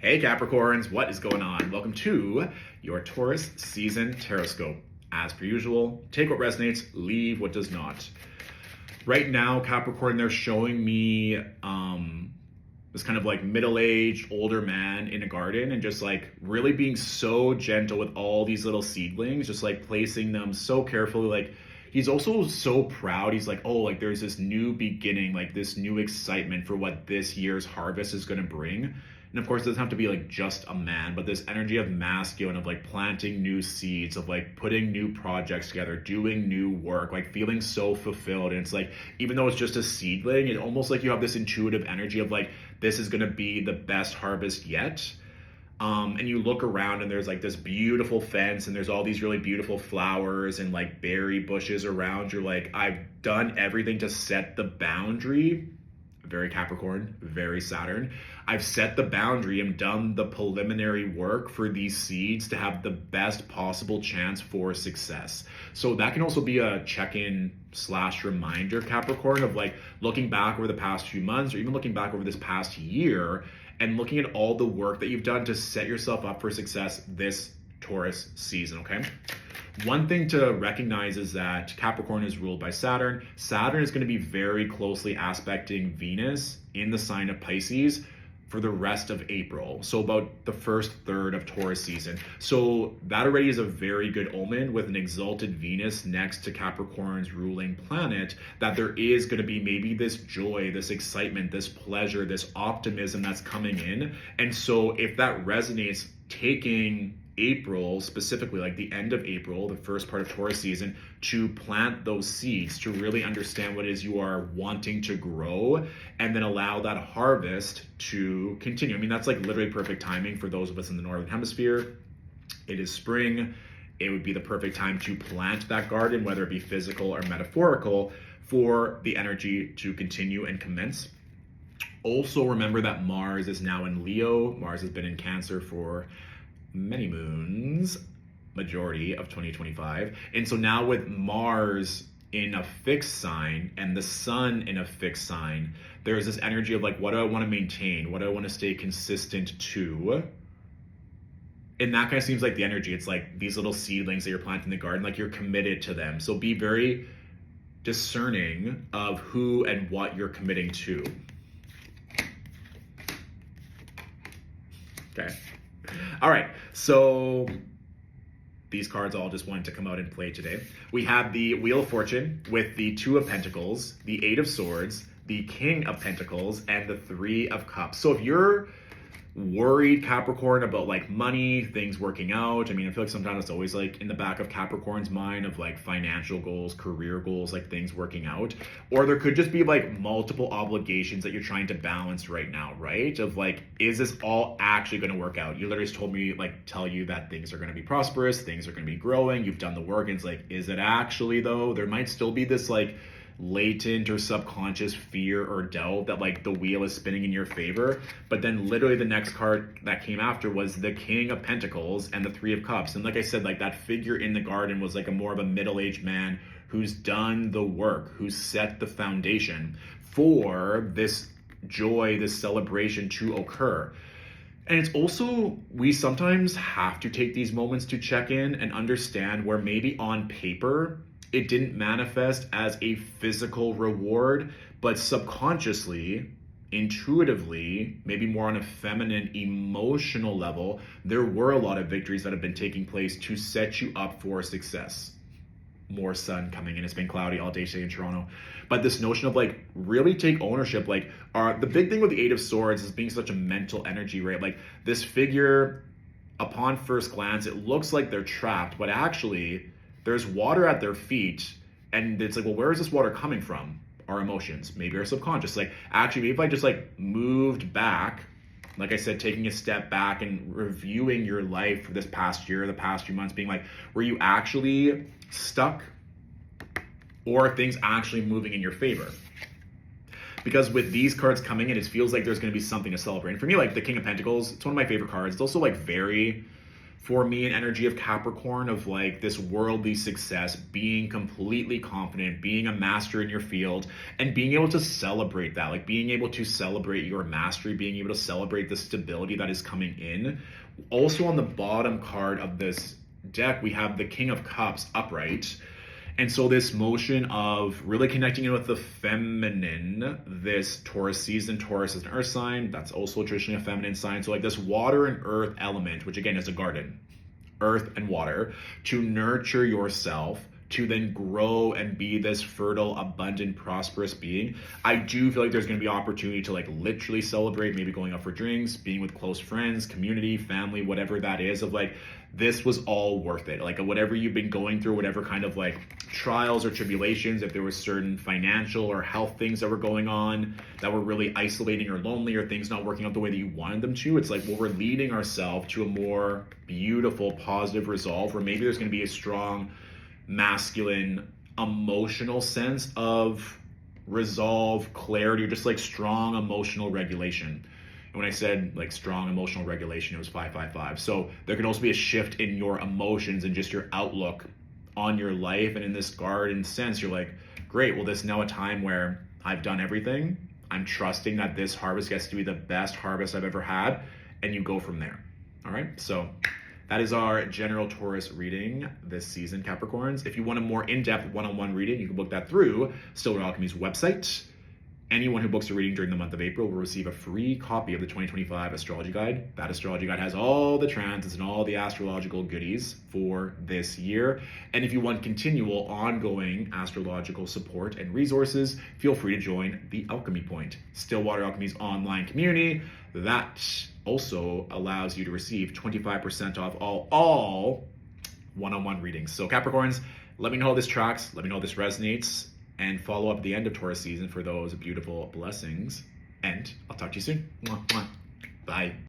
Hey Capricorns, what is going on? Welcome to your Taurus season Tarotscope. As per usual, take what resonates, leave what does not. Right now, Capricorn, they're showing me this kind of like middle-aged, older man in a garden and just like really being so gentle with all these little seedlings, just like placing them so carefully. Like he's also so proud. He's like, oh, like there's this new beginning, like this new excitement for what this year's harvest is going to bring. And of course, it doesn't have to be like just a man, but this energy of masculine, of like planting new seeds, of like putting new projects together, doing new work, like feeling so fulfilled. And it's like, even though it's just a seedling, it's almost like you have this intuitive energy of like, this is going to be the best harvest yet. And you look around and there's like this beautiful fence and there's all these really beautiful flowers and like berry bushes around. You're like, I've done everything to set the boundary. Very Capricorn, very Saturn. I've set the boundary and done the preliminary work for these seeds to have the best possible chance for success. So that can also be a check-in / reminder, Capricorn, of like looking back over the past few months or even looking back over this past year and looking at all the work that you've done to set yourself up for success this Taurus season, okay? One thing to recognize is that Capricorn is ruled by Saturn. Saturn is going to be very closely aspecting Venus in the sign of Pisces for the rest of April. So about the first third of Taurus season. So that already is a very good omen with an exalted Venus next to Capricorn's ruling planet, that there is going to be maybe this joy, this excitement, this pleasure, this optimism that's coming in. And so if that resonates, taking April, specifically like the end of April, the first part of Taurus season, to plant those seeds, to really understand what it is you are wanting to grow, and then allow that harvest to continue. I mean, that's like literally perfect timing for those of us in the Northern Hemisphere. It is spring. It would be the perfect time to plant that garden, whether it be physical or metaphorical, for the energy to continue and commence. Also remember that Mars is now in Leo. Mars has been in Cancer for many moons, majority of 2025. And so now with Mars in a fixed sign and the sun in a fixed sign, there's this energy of like, what do I want to maintain? What do I want to stay consistent to? And that kind of seems like the energy. It's like these little seedlings that you're planting in the garden, like you're committed to them. So be very discerning of who and what you're committing to. Okay. All right, so these cards all just wanted to come out and play today. We have the Wheel of Fortune with the Two of Pentacles, the Eight of Swords, the King of Pentacles, and the Three of Cups. So if you're worried, Capricorn, about like money, things working out, I mean, I feel like sometimes it's always like in the back of Capricorn's mind of like financial goals, career goals, like things working out. Or there could just be like multiple obligations that you're trying to balance right now, right? Of like, is this all actually going to work out? You literally just told me, like, tell you that things are going to be prosperous, things are going to be growing, you've done the work, and it's like, is it actually though? There might still be this like latent or subconscious fear or doubt that like the wheel is spinning in your favor. But then literally the next card that came after was the King of Pentacles and the Three of Cups. And like I said, like that figure in the garden was like a more of a middle-aged man who's done the work, who's set the foundation for this joy, this celebration to occur. And it's also, we sometimes have to take these moments to check in and understand where maybe on paper it didn't manifest as a physical reward, but subconsciously, intuitively, maybe more on a feminine emotional level, there were a lot of victories that have been taking place to set you up for success. More sun coming in. It's been cloudy all day today in Toronto. But this notion of like really take ownership, like the big thing with the Eight of Swords is being such a mental energy, right? Like this figure, upon first glance, it looks like they're trapped, but actually there's water at their feet, and it's like, well, where is this water coming from? Our emotions, maybe our subconscious. Like, actually, maybe if I just like moved back, like I said, taking a step back and reviewing your life for this past year, the past few months, being like, were you actually stuck, or are things actually moving in your favor? Because with these cards coming in, it feels like there's going to be something to celebrate. And for me, like the King of Pentacles, it's one of my favorite cards. It's also like very for me, an energy of Capricorn, of like this worldly success, being completely confident, being a master in your field, and being able to celebrate that, like being able to celebrate your mastery, being able to celebrate the stability that is coming in. Also on the bottom card of this deck, we have the King of Cups upright. And so this motion of really connecting in with the feminine, this Taurus season, Taurus is an earth sign, that's also traditionally a feminine sign. So like this water and earth element, which again is a garden, earth and water, to nurture yourself, to then grow and be this fertile, abundant, prosperous being. I do feel like there's going to be opportunity to like literally celebrate, maybe going out for drinks, being with close friends, community, family, whatever that is, of like, this was all worth it. Like whatever you've been going through, whatever kind of like trials or tribulations, if there was certain financial or health things that were going on that were really isolating or lonely, or things not working out the way that you wanted them to, it's like, well, we're leading ourselves to a more beautiful, positive resolve, where maybe there's going to be a strong masculine emotional sense of resolve, clarity, or just like strong emotional regulation. And when I said like strong emotional regulation, it was 555. So there can also be a shift in your emotions and just your outlook on your life. And in this garden sense, you're like, great, well, this is now a time where I've done everything. I'm trusting that this harvest gets to be the best harvest I've ever had. And you go from there. All right. So that is our general Taurus reading this season, Capricorns. If you want a more in-depth one-on-one reading, you can book that through Stillwater Alchemy's website. Anyone who books a reading during the month of April will receive a free copy of the 2025 astrology guide. That astrology guide has all the transits and all the astrological goodies for this year. And if you want continual, ongoing astrological support and resources, feel free to join the Alchemy Point, Stillwater Alchemy's online community. That also allows you to receive 25% off all one-on-one readings. So Capricorns, let me know how this tracks. Let me know how this resonates. And follow up at the end of Taurus season for those beautiful blessings. And I'll talk to you soon. Mwah, mwah. Bye.